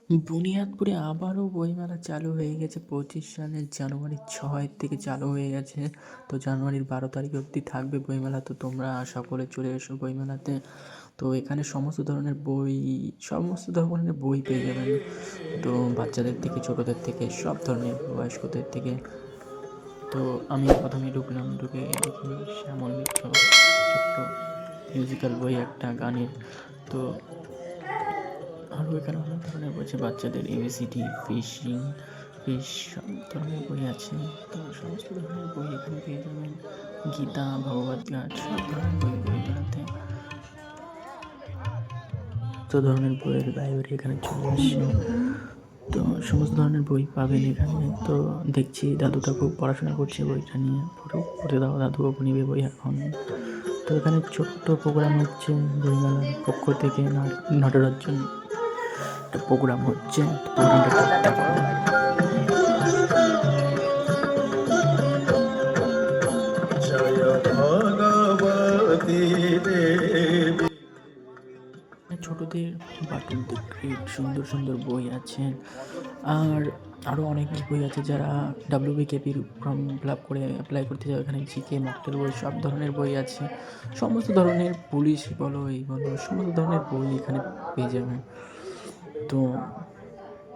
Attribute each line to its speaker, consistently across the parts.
Speaker 1: বুনিয়াদপুরে আবারও বইমেলা চালু হয়ে গেছে 25 সালের জানুয়ারির 6 থেকে চালু হয়ে গেছে। তো জানুয়ারির 12 তারিখ অবধি থাকবে বইমেলা। তো তোমরা সকলে চলে এসো বইমেলাতে। তো এখানে সমস্ত ধরনের বই পেয়ে যাবেন। তো বাচ্চাদের থেকে ছোটদের থেকে সব ধরনের বয়স্কদের থেকে। তো আমি প্রথমে ঢুকলাম, ঢুকে দেখি শ্যামল মিত্র ছোট্ট মিউজিক্যাল বই একটা গানের। তো আরও এখানে অনেক ধরনের বই আছে, বাচ্চাদের এবিসিডি, ফিশ সব ধরনের বই আছে। তো সমস্ত ধরনের বই এখানে পেয়ে যাবেন। গীতা, ভগবদ্গীতা সব ধরনের বই বেড়াতে সমস্ত ধরনের বইয়ের লাইব্রেরি এখানে চলে আসছে। তো সমস্ত ধরনের বই পাবেন এখানে। তো দেখছি দাদুটা খুব পড়াশোনা করছে বইটা নিয়ে, পড়তে দাও, দাদুও নিবে বই এখন। তো এখানে ছোট্ট প্রোগ্রাম হচ্ছে বইমেলার পক্ষ থেকে, নটরাজ্য একটা প্রোগ্রাম হচ্ছে। প্রোগ্রামটা দেখো।
Speaker 2: জয় ভগবতী দেবী।
Speaker 1: ছোটদের বাটন দ্য গ্রেট সুন্দর সুন্দর বই আছে। আর আরও অনেক বই আছে। যারা WBKPর ফর্ম ফিল আপ করে অ্যাপ্লাই করতে যাবে, এখানে জিকে মকটেল বই সব ধরনের বই আছে। সমস্ত ধরনের পুলিশ বলো, এই বলো, সমস্ত ধরনের বই এখানে পেয়ে যাবে। তো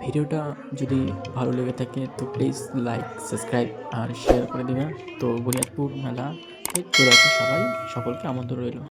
Speaker 1: ভিডিওটা যদি ভালো লেগে থাকে তো প্লিজ লাইক, সাবস্ক্রাইব আর শেয়ার করে দেবেন। তো বুনিয়াদপুর মেলা চলে আসে সবাই, সকলকে আমন্ত্রণ রইল।